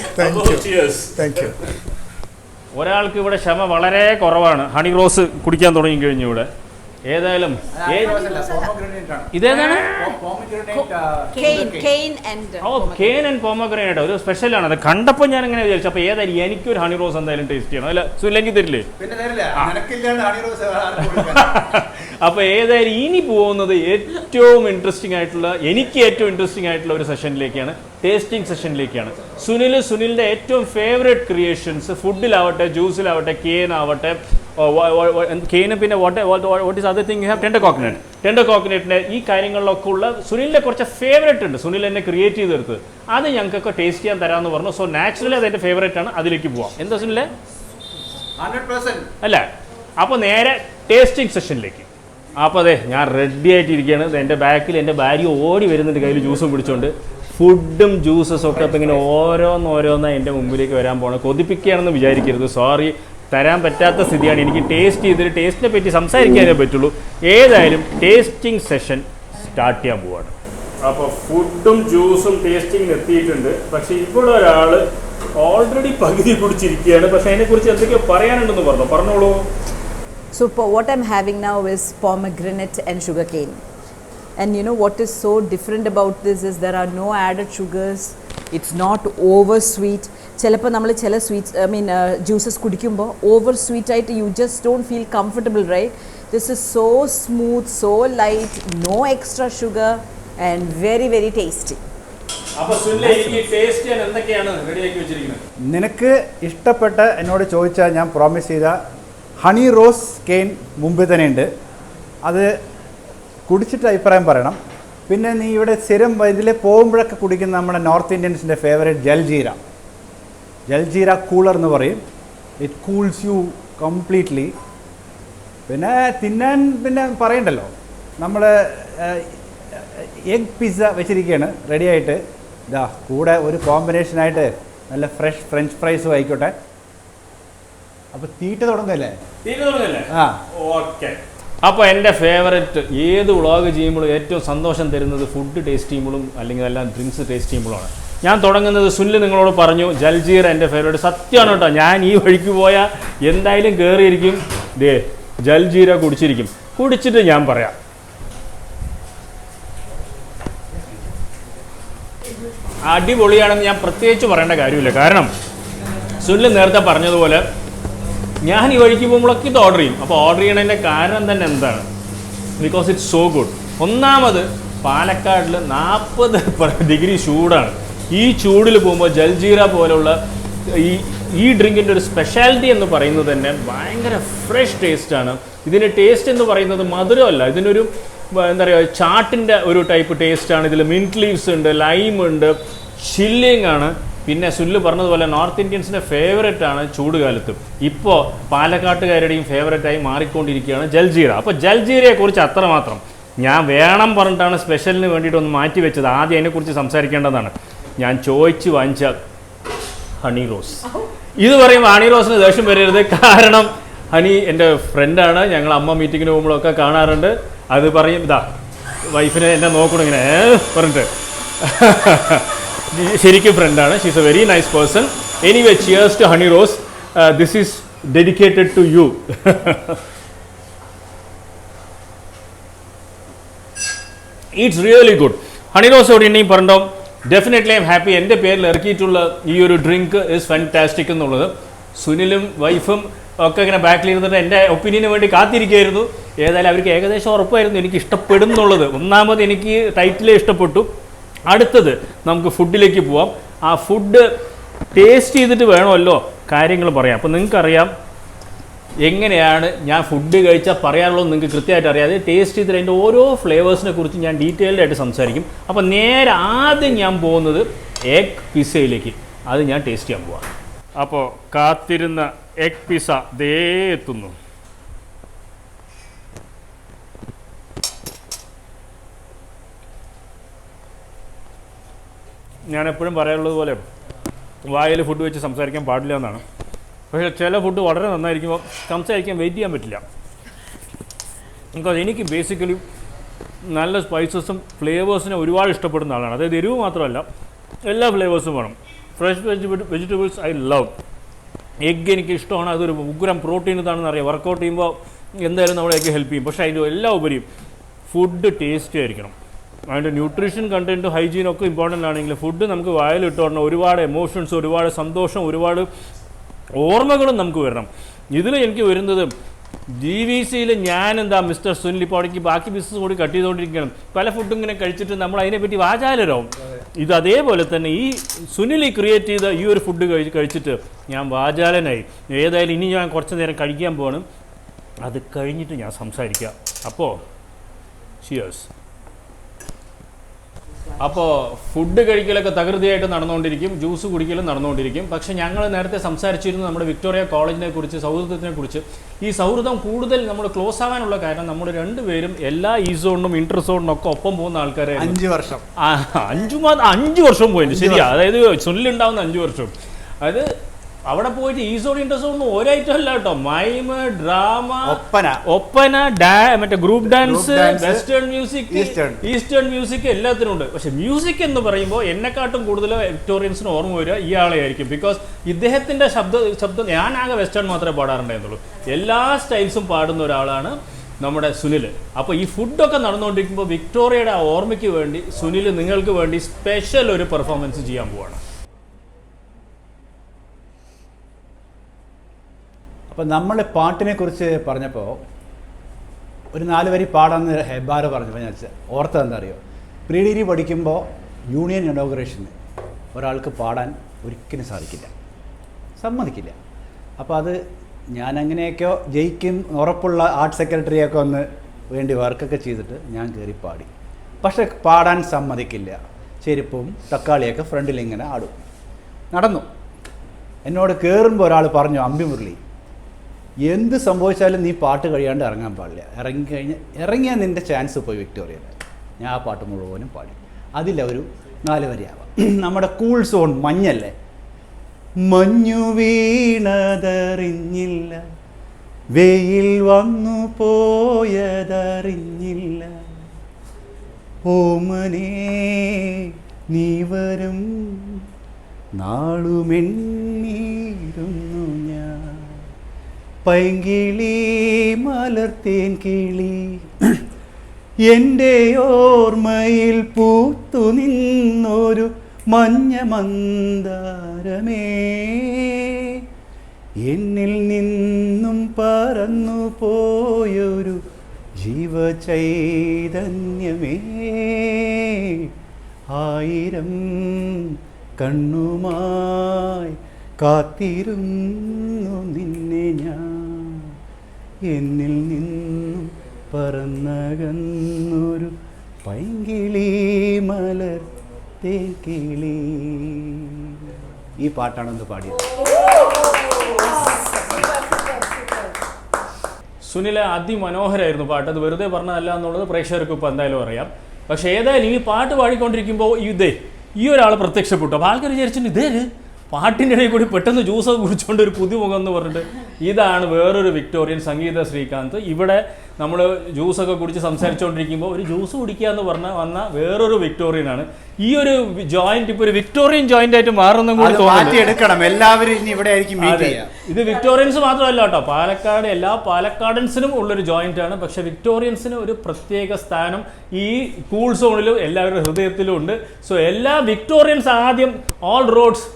Thank you. ഒരാൾക്ക് ഇവിടെ ക്ഷമ വളരെ കുറവാണ്. ഹണി റോസ് കുടിക്കാൻ തുടങ്ങി കഴിഞ്ഞു ഇവിടെ. ഏതായാലും ഇതേതാണ് കെയിൻ ആൻഡ് പോമഗ്രനേറ്റ്, ഒരു സ്പെഷ്യലാണ്. അത് കണ്ടപ്പോൾ ഞാൻ ഇങ്ങനെ വിചാരിച്ചു, അപ്പോൾ ഏതായാലും എനിക്കൊരു ഹണി റോസ് എന്തായാലും ടേസ്റ്റ് ചെയ്യണം. അല്ല സുല്ലെങ്കിൽ തരില്ലേ? അപ്പോൾ ഏതായാലും ഇനി പോകുന്നത് ഏറ്റവും ഇൻട്രസ്റ്റിംഗ് ആയിട്ടുള്ള, എനിക്ക് ഏറ്റവും ഇൻട്രസ്റ്റിംഗ് ആയിട്ടുള്ള ഒരു സെഷനിലേക്കാണ്, ടേസ്റ്റിംഗ് സെഷനിലേക്കാണ്. സുനിലിൻ്റെ ഏറ്റവും ഫേവറേറ്റ് ക്രിയേഷൻസ്, ഫുഡിലാവട്ടെ, ജ്യൂസിലാവട്ടെ, കേനാവട്ടെ, കേന്, പിന്നെ what is other thing you have, tender കോക്കനട്ടിൻ്റെ ഈ കാര്യങ്ങളിലൊക്കെ ഉള്ള സുനിലിൻ്റെ കുറച്ച് ഫേവറേറ്റ് ഉണ്ട്. സുനിൽ എന്നെ ക്രിയേറ്റ് ചെയ്തെടുത്ത് അത് ഞങ്ങൾക്കൊക്കെ ടേസ്റ്റ് ചെയ്യാൻ തരാമെന്ന് പറഞ്ഞു. സോ നാച്ചുറലി അത് എൻ്റെ ഫേവറേറ്റ് ആണ്, അതിലേക്ക് പോവാം. എന്താ സുനിലെ 100% അല്ല? അപ്പോൾ നേരെ ടേസ്റ്റിംഗ് സെഷനിലേക്ക്. അപ്പോൾ അതെ, ഞാൻ റെഡി ആയിട്ടിരിക്കുകയാണ്. എൻ്റെ ബാക്കിൽ എൻ്റെ ഭാര്യ ഓടി വരുന്നുണ്ട് കയ്യിൽ ജ്യൂസും പിടിച്ചുകൊണ്ട്. ഫുഡും ജ്യൂസസും ഒക്കെ അപ്പോൾ ഇങ്ങനെ ഓരോന്നായി എൻ്റെ മുമ്പിലേക്ക് വരാൻ പോകണം. കൊതിപ്പിക്കുകയാണെന്ന് വിചാരിക്കരുത്, സോറി, തരാൻ പറ്റാത്ത സ്ഥിതിയാണ്. എനിക്ക് ടേസ്റ്റ് ചെയ്തിട്ട് ടേസ്റ്റിനെ പറ്റി സംസാരിക്കാനേ പറ്റുള്ളൂ. ഏതായാലും ടേസ്റ്റിംഗ് സെഷൻ സ്റ്റാർട്ട് ചെയ്യാൻ പോവാണ്. അപ്പോൾ ഫുഡും ജ്യൂസും ടേസ്റ്റിംഗ് എത്തിയിട്ടുണ്ട്. പക്ഷേ ഇവിടെ ഒരാൾ ഓൾറെഡി പകുതി കുടിച്ചിരിക്കുകയാണ്. പക്ഷേ അതിനെക്കുറിച്ച് എന്തൊക്കെയോ പറയാനുണ്ടെന്ന് പറഞ്ഞോളൂ. So what I'm having now is pomegranate and sugarcane. And you know what is so different about this is there are no added sugars. It's not over sweet. ചിലപ്പോൾ നമ്മൾ ചില സ്വീറ്റ്സ് ജ്യൂസസ് കുടിക്കുമ്പോൾ over sweet ആയിട്ട് you just don't feel comfortable, right? This is so smooth, so light, no extra sugar and very very tasty. നിനക്ക് ഇഷ്ടപ്പെട്ട എന്നോട് ചോദിച്ചാൽ ഞാൻ പ്രോമിസ് ചെയ്ത ഹണി റോസ് കെയിൻ മുമ്പ് തന്നെ ഉണ്ട്. അത് കുടിച്ചിട്ട് അഭിപ്രായം പറയണം. പിന്നെ നീ ഇവിടെ സ്ഥിരം ഇതിൽ പോകുമ്പോഴൊക്കെ കുടിക്കുന്ന നമ്മുടെ നോർത്ത് ഇന്ത്യൻസിൻ്റെ ഫേവറേറ്റ് ജൽജീര കൂളർ എന്ന് പറയും. It cools U completely. പിന്നെ തിന്നാൻ പിന്നെ പറയണ്ടല്ലോ, നമ്മൾ എഗ് പിസ്സ വെച്ചിരിക്കുകയാണ് റെഡി ആയിട്ട്. ഇതാ കൂടെ ഒരു കോമ്പിനേഷനായിട്ട് നല്ല ഫ്രഷ് ഫ്രഞ്ച് ഫ്രൈസും ആയിക്കോട്ടെ. അപ്പോൾ തീറ്റ തുടങ്ങല്ലേ? ആ, ഓക്കെ. അപ്പോൾ എൻ്റെ ഫേവററ്റ്, ഏത് വ്ളോഗ് ചെയ്യുമ്പോഴും ഏറ്റവും സന്തോഷം തരുന്നത് ഫുഡ് ടേസ്റ്റ് ചെയ്യുമ്പോഴും അല്ലെങ്കിൽ എല്ലാം ഡ്രിങ്ക്സ് ടേസ്റ്റ് ചെയ്യുമ്പോഴാണ്. ഞാൻ തുടങ്ങുന്നത്, സുനിൽ നിങ്ങളോട് പറഞ്ഞു ജൽജീര എൻ്റെ ഫേവറേറ്റ്. സത്യമാണ് കേട്ടോ, ഞാൻ ഈ വഴിക്ക് പോയാൽ എന്തായാലും കയറിയിരിക്കും, ദേ ജൽജീര കുടിച്ചിരിക്കും. കുടിച്ചിട്ട് ഞാൻ പറയാം. അടിപൊളിയാണെന്ന് ഞാൻ പ്രത്യേകിച്ച് പറയേണ്ട കാര്യമില്ല. കാരണം സുനിൽ നേരത്തെ പറഞ്ഞതുപോലെ ഞാൻ ഈ വഴിക്ക് പോകുമ്പോഴൊക്കെ ഇത് ഓർഡർ ചെയ്യും. അപ്പോൾ ഓർഡർ ചെയ്യണതിൻ്റെ കാരണം തന്നെ എന്താണ്? Because it's so good. ഒന്നാമത് പാലക്കാടിൽ 40 ഡിഗ്രി ചൂടാണ്. ഈ ചൂടിൽ പോകുമ്പോൾ ജൽജീര പോലുള്ള ഈ ഡ്രിങ്കിൻ്റെ ഒരു സ്പെഷ്യാലിറ്റി എന്ന് പറയുന്നത് തന്നെ ഭയങ്കര ഫ്രഷ് ടേസ്റ്റാണ്. ഇതിൻ്റെ ടേസ്റ്റ് എന്ന് പറയുന്നത് മധുരമല്ല, ഇതിനൊരു എന്താ പറയുക, ചാട്ടിൻ്റെ ഒരു ടൈപ്പ് ടേസ്റ്റാണ്. ഇതിൽ മിൻറ്റ് ലീവ്സ് ഉണ്ട്, ലൈം ഉണ്ട്, ചില്ലിങ് ആണ്. പിന്നെ സുനിൽ പറഞ്ഞതുപോലെ നോർത്ത് ഇന്ത്യൻസിൻ്റെ ഫേവറേറ്റ് ആണ് ചൂടുകാലത്ത്. ഇപ്പോൾ പാലക്കാട്ടുകാരുടെയും ഫേവറേറ്റായി മാറിക്കൊണ്ടിരിക്കുകയാണ് ജൽജീര. അപ്പോൾ ജൽജീരയെക്കുറിച്ച് അത്രമാത്രം ഞാൻ വേണം പറഞ്ഞിട്ടാണ് സ്പെഷ്യലിന് വേണ്ടിയിട്ട് ഒന്ന് മാറ്റി വെച്ചത്. ആദ്യം അതിനെക്കുറിച്ച് സംസാരിക്കേണ്ടതാണ്. ഞാൻ ചോദിച്ച് വാങ്ങിച്ച ഹണി റോസ്. ഇത് പറയുമ്പോൾ ഹണി റോസിന് ദേഷ്യം വരരുത്, കാരണം ഹണി എൻ്റെ ഫ്രണ്ടാണ്. ഞങ്ങൾ അമ്മ മീറ്റിങ്ങിന് പോകുമ്പോഴൊക്കെ കാണാറുണ്ട്. അത് പറയും, ഇതാ വൈഫിനെ എന്നെ നോക്കണം ഇങ്ങനെ പറഞ്ഞിട്ട്. ശരിക്കും ഫ്രണ്ടാണ്. She's a very nice person. Anyway, cheers to Honey Rose. This is dedicated to you. It's really good. Honey Rose എവിടെ ഉണ്ടെങ്കിൽ പറഞ്ഞോ, ഡെഫിനറ്റ്ലി ഐ എം ഹാപ്പി. എൻ്റെ പേരിൽ ഇറക്കിയിട്ടുള്ള ഈ ഒരു ഡ്രിങ്ക് ഈസ് ഫാന്റാസ്റ്റിക് എന്നുള്ളത്. സുനിലും വൈഫും ഒക്കെ ഇങ്ങനെ ബാക്കിൽ ഇരുന്നിട്ട് എൻ്റെ ഒപ്പീനിയന് വേണ്ടി കാത്തിരിക്കുകയായിരുന്നു. ഏതായാലും അവർക്ക് ഏകദേശം ഉറപ്പായിരുന്നു എനിക്ക് ഇഷ്ടപ്പെടും എന്നുള്ളത്. ഒന്നാമത് എനിക്ക് ടൈറ്റിലേ ഇഷ്ടപ്പെട്ടു. അടുത്തത് നമുക്ക് ഫുഡിലേക്ക് പോവാം. ആ ഫുഡ് ടേസ്റ്റ് ചെയ്തിട്ട് വേണമല്ലോ കാര്യങ്ങൾ പറയാം. അപ്പോൾ നിങ്ങൾക്കറിയാം എങ്ങനെയാണ് ഞാൻ ഫുഡ് കഴിച്ചാൽ പറയാനുള്ളത്, നിങ്ങൾക്ക് കൃത്യമായിട്ട് അറിയാതെ ടേസ്റ്റ് ചെയ്തിട്ട് അതിൻ്റെ ഓരോ ഫ്ലേവേഴ്സിനെ കുറിച്ച് ഞാൻ ഡീറ്റെയിൽഡ് ആയിട്ട് സംസാരിക്കും. അപ്പോൾ നേരെ ആദ്യം ഞാൻ പോകുന്നത് എഗ് പിസ്സയിലേക്ക്. അത് ഞാൻ ടേസ്റ്റ് ചെയ്യാൻ പോവാം. അപ്പോൾ കാത്തിരുന്ന എഗ് പിസ്സ ദേ എത്തുന്നു. ഞാൻ എപ്പോഴും പറയാനുള്ളത് പോലെ വായിൽ ഫുഡ് വെച്ച് സംസാരിക്കാൻ പാടില്ല എന്നാണ്. പക്ഷേ ചില ഫുഡ് വളരെ നന്നായിരിക്കുമ്പോൾ സംസാരിക്കാൻ വെയിറ്റ് ചെയ്യാൻ പറ്റില്ല. ബിക്കോസ് എനിക്ക് ബേസിക്കലി നല്ല സ്പൈസസും ഫ്ലേവേഴ്സിനെ ഒരുപാട് ഇഷ്ടപ്പെടുന്ന ആളാണ്. അതായത് എരിവ് മാത്രമല്ല, എല്ലാ ഫ്ലേവേഴ്സും വേണം. Fresh vegetables I love. Egg എനിക്ക് ഇഷ്ടമാണ്. അതൊരു ഉഗ്രം പ്രോട്ടീൻ ഇതാണെന്ന് അറിയാം. വർക്കൗട്ട് ചെയ്യുമ്പോൾ എന്തായാലും നമ്മളെ എഗ്ഗ് ഹെൽപ്പ് ചെയ്യും. പക്ഷേ അതിൻ്റെ എല്ലാ ഉപരിയും ഫുഡ് ടേസ്റ്റി ആയിരിക്കണം. അതിൻ്റെ ന്യൂട്രീഷൻ കണ്ടൻറ്റ്, ഹൈജീനൊക്കെ ഇമ്പോർട്ടൻ്റ് ആണെങ്കിൽ ഫുഡ് നമുക്ക് വായിലിട്ട് പറഞ്ഞാൽ ഒരുപാട് എമോഷൻസ്, ഒരുപാട് സന്തോഷം, ഒരുപാട് ഓർമ്മകളും നമുക്ക് വരണം. ഇതിൽ എനിക്ക് വരുന്നത് GVCയിൽ ഞാനെന്താ മിസ്റ്റർ സുനിൽ ഇപ്പോൾ അവിടേക്ക് ബാക്കി ബിസിനസ് കൂടി കട്ട് ചെയ്തുകൊണ്ടിരിക്കുകയാണ്. പല ഫുഡും ഇങ്ങനെ കഴിച്ചിട്ട് നമ്മൾ അതിനെപ്പറ്റി വാചാലരാവും. ഇത് അതേപോലെ തന്നെ ഈ സുനിൽ ക്രിയേറ്റ് ചെയ്ത ഈ ഒരു ഫുഡ് കഴിച്ചിട്ട് ഞാൻ വാചാലനായി. ഏതായാലും ഇനി ഞാൻ കുറച്ച് നേരം കഴിക്കാൻ പോകണം, അത് കഴിഞ്ഞിട്ട് ഞാൻ സംസാരിക്കാം. അപ്പോൾ ചിയേഴ്സ്. അപ്പോൾ ഫുഡ് കഴിക്കലൊക്കെ തകൃതിയായിട്ട് നടന്നുകൊണ്ടിരിക്കും, ജ്യൂസ് കുടിക്കലും നടന്നുകൊണ്ടിരിക്കും. പക്ഷേ ഞങ്ങൾ നേരത്തെ സംസാരിച്ചിരുന്നു നമ്മുടെ വിക്ടോറിയ കോളേജിനെ കുറിച്ച്, സൗഹൃദത്തിനെ കുറിച്ച്. ഈ സൗഹൃദം കൂടുതൽ നമ്മൾ ക്ലോസ് ആവാനുള്ള കാരണം നമ്മൾ രണ്ടുപേരും എല്ലാ ഈ സോണിനും ഇന്റർ സോണിനും ഒക്കെ ഒപ്പം പോകുന്ന ആൾക്കാരായിരുന്നു. 5 വർഷം 5 വർഷം പോയിട്ട് ശരിയാ. അതായത് സുനിലുണ്ടാവുന്ന 5 വർഷം. അതായത് അവിടെ പോയിട്ട് ഈ സോൺ ഇന്റർ സോൺ ഒരൈറ്റം അല്ല കേട്ടോ. മൈമ്, ഡ്രാമ, ഒപ്പന, മറ്റേ group dance, western music, eastern music എല്ലാത്തിനും ഉണ്ട്. പക്ഷെ മ്യൂസിക് എന്ന് പറയുമ്പോൾ എന്നെക്കാട്ടും കൂടുതൽ വിക്ടോറിയൻസിന് ഓർമ്മ വരിക ഇയാളെ ആയിരിക്കും. ബിക്കോസ് ഇദ്ദേഹത്തിന്റെ ശബ്ദം ഞാനാകെ വെസ്റ്റേൺ മാത്രമേ പാടാറുണ്ടായിരുന്നുള്ളൂ. എല്ലാ സ്റ്റൈൽസും പാടുന്ന ഒരാളാണ് നമ്മുടെ സുനിൽ. അപ്പോൾ ഈ ഫുഡൊക്കെ നടന്നുകൊണ്ടിരിക്കുമ്പോൾ വിക്ടോറിയയുടെ ആ ഓർമ്മയ്ക്ക് വേണ്ടി സുനിൽ നിങ്ങൾക്ക് വേണ്ടി സ്പെഷ്യൽ ഒരു പെർഫോമൻസ് ചെയ്യാൻ പോവാണ്. അപ്പോൾ നമ്മൾ പാട്ടിനെ കുറിച്ച് പറഞ്ഞപ്പോൾ ഒരു 4 വരി പാടാമെന്ന് ഹെബാറ് പറഞ്ഞപ്പോൾ ഞാൻ ഓർത്തത് എന്താ അറിയോ, പ്രീ ഡിഗ്രി പഠിക്കുമ്പോൾ യൂണിയൻ ഇനോഗ്രേഷന് ഒരാൾക്ക് പാടാൻ ഒരിക്കലും സാധിക്കില്ല, സമ്മതിക്കില്ല. അപ്പോൾ അത് ഞാൻ അങ്ങനെയൊക്കെയോ ജയിക്കും ഉറപ്പുള്ള ആർട്ട് സെക്രട്ടറിയൊക്കെ ഒന്ന് വേണ്ടി വർക്കൊക്കെ ചെയ്തിട്ട് ഞാൻ കയറി പാടി. പക്ഷെ പാടാൻ സമ്മതിക്കില്ല. ചെരുപ്പും തക്കാളിയൊക്കെ ഫ്രണ്ടിൽ ഇങ്ങനെ ആടും. നടന്നു. എന്നോട് കയറുമ്പോൾ ഒരാൾ പറഞ്ഞു, അമ്പിമുരളി എന്ത് സംഭവിച്ചാലും നീ പാട്ട് കഴിയാണ്ട് ഇറങ്ങാൻ പാടില്ല, ഇറങ്ങിയാൽ നിൻ്റെ ചാൻസ് പോയി വിക്ടോറിയയിൽ. ഞാൻ ആ പാട്ട് മുഴുവനും പാടി. അതില്ല ഒരു 4 വരിയാവാം. നമ്മുടെ കൂൾ സോൺ മഞ്ഞല്ലേ, മഞ്ഞു വീണതറിഞ്ഞില്ല, വെയിൽ വന്നു പോയതറിഞ്ഞില്ല, ഓമനേ നീ വരും നാളുമെണ്ണീരുന്നു ഞാൻ, പൈങ്കിളി മലർത്തേൻ കിളി എൻ്റെ ഓർമ്മയിൽ പൂത്തു നിന്നൊരു മഞ്ഞ മന്ദാരമേ, എന്നിൽ നിന്നും പറന്നു പോയൊരു ജീവചൈതന്യമേ, 1000 കണ്ണുമായി കാത്തിരുന്നു നിന്നെ ഞാൻ, എന്നിൽ നിന്നും പറന്നകന്നൊരു പൈങ്കിളി മലർത്തേ കിളി. ഈ പാട്ടാണെന്ന് പാടിയത്. സുനിൽ അതിമനോഹരമായിരുന്നു പാട്ട്. അത് വെറുതെ പറഞ്ഞതല്ല എന്നുള്ളത് പ്രേക്ഷകർക്ക് ഇപ്പോൾ എന്തായാലും അറിയാം. പക്ഷേ ഏതായാലും ഈ പാട്ട് പാടിക്കൊണ്ടിരിക്കുമ്പോൾ ഈ ഒരാൾ പ്രത്യക്ഷപ്പെട്ടു. അപ്പോൾ ആൾക്കാർ വിചാരിച്ചിട്ട് ഇതേ പാട്ടിൻ്റെ ഇടയിൽ കൂടി പെട്ടെന്ന് ജ്യൂസൊക്കെ കുടിച്ചുകൊണ്ട് ഒരു പുതുമുഖം എന്ന് പറഞ്ഞിട്ട് ഇതാണ് വേറൊരു വിക്ടോറിയൻ സംഗീത ശ്രീകാന്ത്. ഇവിടെ നമ്മൾ ജ്യൂസൊക്കെ കുടിച്ച് സംസാരിച്ചുകൊണ്ടിരിക്കുമ്പോൾ ഒരു ജ്യൂസ് കുടിക്കുക എന്ന് പറഞ്ഞാൽ വന്ന വേറൊരു വിക്ടോറിയനാണ്. ഈ ഒരു ജോയിന്റ് ഇപ്പോൾ ഒരു വിക്ടോറിയൻ ജോയിന്റ് ആയിട്ട് മാറുന്ന കൂടി തോന്നുന്നു. എല്ലാവരും ഇനി ഇവിടെ ആയിരിക്കും. ഇത് വിക്ടോറിയൻസ് മാത്രമല്ല കേട്ടോ, പാലക്കാട് എല്ലാ പാലക്കാടൻസിനും ഉള്ളൊരു ജോയിന്റ് ആണ്. പക്ഷെ വിക്ടോറിയൻസിന് ഒരു പ്രത്യേക സ്ഥാനം ഈ കൂൾ സോണിലും എല്ലാവരുടെ ഹൃദയത്തിലും ഉണ്ട്. സോ എല്ലാ വിക്ടോറിയൻസ് ആദ്യം all roads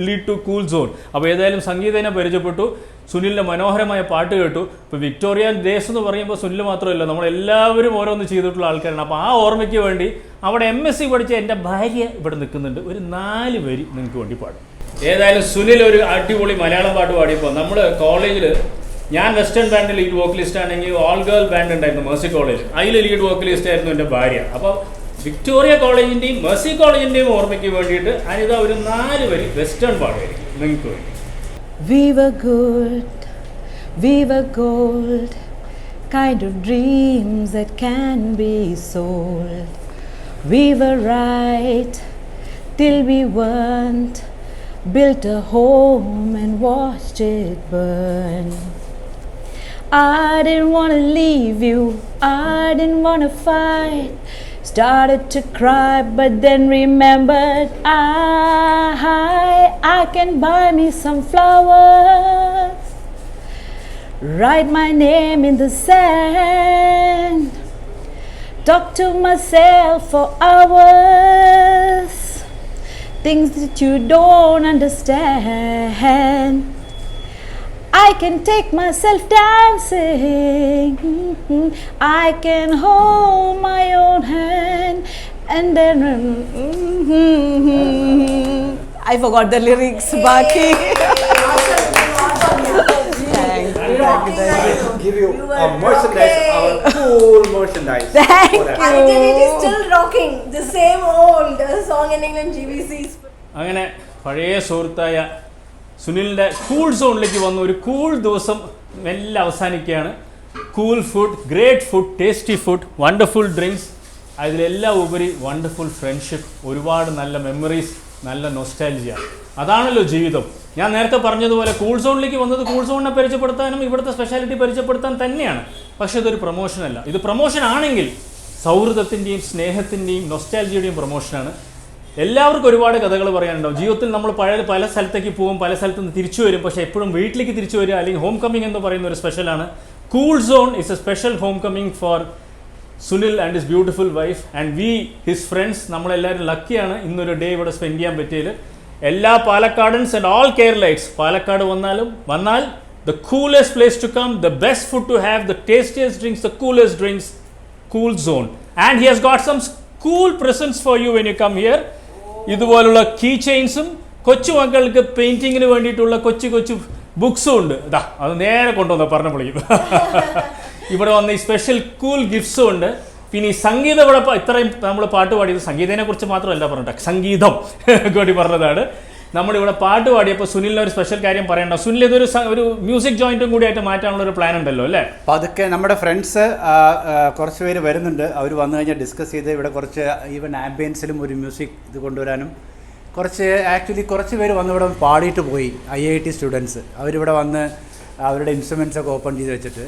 lead to cool zone. അപ്പോൾ ഏതായാലും സംഗീതനെ പരിചയപ്പെട്ടു, സുനിലിൻ്റെ മനോഹരമായ പാട്ട് കേട്ടു. ഇപ്പോൾ വിക്ടോറിയൻ ഡേയ്സ് എന്ന് പറയുമ്പോൾ സുനിൽ മാത്രമല്ല, നമ്മളെല്ലാവരും ഓരോന്ന് ചെയ്തിട്ടുള്ള ആൾക്കാരാണ്. അപ്പോൾ ആ ഓർമ്മയ്ക്ക് വേണ്ടി അവിടെ MSc പഠിച്ച എൻ്റെ ഭാര്യ ഇവിടെ നിൽക്കുന്നുണ്ട്. ഒരു 4 വരി നിങ്ങൾക്ക് വേണ്ടി പാടും. ഏതായാലും സുനിൽ ഒരു അടിപൊളി മലയാളം പാട്ട് പാടിയപ്പോൾ നമ്മൾ കോളേജിൽ, ഞാൻ വെസ്റ്റേൺ ബാൻഡിൽ ലീഡ് വോക്കലിസ്റ്റ് ആണെങ്കിൽ ഓൾ ഗേൾ ബാൻഡ് ഉണ്ടായിരുന്നു മേഴ്സി കോളേജിൽ, അതിൽ ലീഡ് വോക്കലിസ്റ്റ് ആയിരുന്നു എൻ്റെ ഭാര്യ. അപ്പോൾ വിക്ടോറിയ കോളേജിൻ്റെയും മേഴ്സി കോളേജിൻ്റെയും ഓർമ്മയ്ക്ക് വേണ്ടിയിട്ട് അനിത ഒരു 4 വരി വെസ്റ്റേൺ പാടുമായിരിക്കും നിങ്ങൾക്ക് വേണ്ടി. We were good, we were gold, kind of dreams that can be sold. We were right till we weren't, built a home and watched it burn. I didn't want to leave you, I didn't want to fight. Started to cry but then remembered I can buy me some flowers, write my name in the sand, talk to myself for hours, things that you don't understand. I can take myself dancing. I can hold my own hand and then I forgot the lyrics. Baki. Give you a merchandise, our cool merchandise. Thank you. Identity is still rocking the same old song in England GBCs. അങ്ങനെ പഴയ സുഹൃത്തായ സുനിലിൻ്റെ cool സോണിലേക്ക് വന്ന ഒരു cool ദിവസം മെല്ലെ അവസാനിക്കുകയാണ്. Cool food, great food, tasty food, wonderful drinks, അതിലെല്ലാം ഉപരി വണ്ടർഫുൾ ഫ്രണ്ട്ഷിപ്പ്, ഒരുപാട് നല്ല മെമ്മറീസ്, നല്ല നൊസ്റ്റാൾജിയ. അതാണല്ലോ ജീവിതം. ഞാൻ നേരത്തെ പറഞ്ഞതുപോലെ കൂൾ സോണിലേക്ക് വന്നത് കൂൾ സോണിനെ പരിചയപ്പെടുത്താനും ഇവിടുത്തെ സ്പെഷ്യാലിറ്റി പരിചയപ്പെടുത്താൻ തന്നെയാണ്. പക്ഷേ ഇതൊരു പ്രൊമോഷനല്ല. ഇത് പ്രൊമോഷൻ ആണെങ്കിൽ സൗഹൃദത്തിൻ്റെയും സ്നേഹത്തിൻ്റെയും നൊസ്റ്റാൾജിയുടെയും പ്രൊമോഷനാണ്. എല്ലാവർക്കും ഒരുപാട് കഥകൾ പറയാനുണ്ടാവും. ജീവിതത്തിൽ നമ്മൾ പല സ്ഥലത്തേക്ക് പോകും, പല സ്ഥലത്ത് നിന്ന് തിരിച്ചു വരും, പക്ഷേ എപ്പോഴും വീട്ടിലേക്ക് തിരിച്ചു വരിക അല്ലെങ്കിൽ ഹോം കമ്മിങ് എന്ന് പറയുന്ന ഒരു സ്പെഷ്യലാണ്. Cool zone is a special home coming for Sunil and his beautiful wife and we his friends. നമ്മളെല്ലാവരും ലക്കിയാണ് ഇന്നൊരു ഡേ ഇവിടെ സ്പെൻഡ് ചെയ്യാൻ പറ്റിയത്. എല്ലാ പാലക്കാടൻസ് ആൻഡ് ഓൾ കേരളൈറ്റ്സ് പാലക്കാട് വന്നാൽ the coolest place to come, the best food to have, the tastiest drinks, the coolest drinks, cool zone. And he has got some cool presence for you when you come here. ഇതുപോലുള്ള key ചെയിൻസും കൊച്ചു മക്കൾക്ക് പെയിൻറ്റിങ്ങിന് വേണ്ടിയിട്ടുള്ള കൊച്ചു ബുക്സും ഉണ്ട്. അത് നേരെ കൊണ്ടുവന്ന് പറഞ്ഞപ്പോഴേക്കും ഇവിടെ വന്ന ഈ സ്പെഷ്യൽ കൂൾ ഗിഫ്റ്റ്സും ഉണ്ട്. പിന്നെ ഈ സംഗീതം ഇവിടെ ഇത്രയും നമ്മൾ പാട്ട് പാടിയത് സംഗീതത്തിനെ കുറിച്ച് മാത്രമല്ല പറഞ്ഞിട്ട്, സംഗീതം കൂടി പറഞ്ഞതാണ്. നമ്മളിവിടെ പാട്ട് പാടിയപ്പോൾ സുനിലിന് ഒരു സ്പെഷ്യൽ കാര്യം പറയണ്ട. സുനിൽ ഇതൊരു മ്യൂസിക് ജോയിൻറ്റും കൂടി ആയിട്ട് മാറ്റാനുള്ള ഒരു പ്ലാൻ ഉണ്ടല്ലോ അല്ലേ? അപ്പോൾ അതൊക്കെ നമ്മുടെ ഫ്രണ്ട്സ് കുറച്ച് പേര് വരുന്നുണ്ട്. അവർ വന്നു കഴിഞ്ഞാൽ ഡിസ്കസ് ചെയ്ത് ഇവിടെ കുറച്ച് ഈവൻ ആംബിയൻസിലും ഒരു മ്യൂസിക് ഇത് കൊണ്ടുവരാനും കുറച്ച് പേര് വന്ന് ഇവിടെ പാടിയിട്ട് പോയി. IIT സ്റ്റുഡൻസ് അവരിവിടെ വന്ന് അവരുടെ ഇൻസ്ട്രുമെൻറ്റ്സ് ഒക്കെ ഓപ്പൺ ചെയ്ത് വെച്ചിട്ട്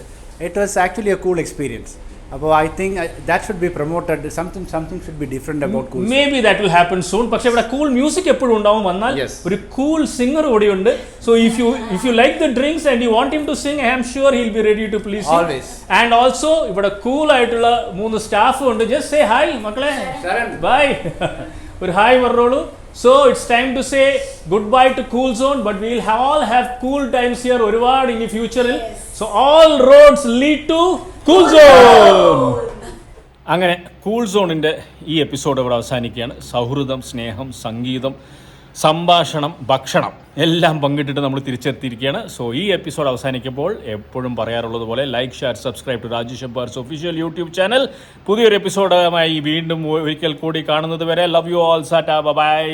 it was actually a cool experience. അപ്പോൾ I think that should be promoted. Something should be different about cool. May be that will happen soon. പക്ഷേ ഇവിടെ കൂൾ മ്യൂസിക് എപ്പോഴും ഉണ്ടാവും. വന്നാൽ ഒരു കൂൾ സിംഗർ കൂടിയുണ്ട്. So if you like the drinks and you want him to sing, I am sure he will be ready to please you. And also ഇവിടെ cool ആയിട്ടുള്ള 3 സ്റ്റാഫും ഉണ്ട്. ജസ്റ്റ് സേ ഹായ് മക്കളെ, ബൈ. ഒരു hi പറഞ്ഞോളൂ. So it's time to say goodbye to Cool Zone, but we'll all have cool times here ഒരുപാട് in the future. So all roads lead to Cool Zone. അങ്ങനെ cool സോണിൻ്റെ ഈ episode ഇവിടെ അവസാനിക്കുകയാണ്. സൗഹൃദം, സ്നേഹം, സംഗീതം, സംഭാഷണം, ഭക്ഷണം എല്ലാം പങ്കിട്ടിട്ട് നമ്മൾ തിരിച്ചെത്തിയിരിക്കുകയാണ്. സോ ഈ എപ്പിസോഡ് അവസാനിക്കുമ്പോൾ എപ്പോഴും പറയാറുള്ളത് പോലെ like, share, subscribe to Rajesh Abbar's official YouTube channel. പുതിയൊരു എപ്പിസോഡുമായി വീണ്ടും ഒരിക്കൽ കൂടി കാണുന്നത് വരെ ലവ് യു ഓൾ. സാറ്റാ, ബൈ.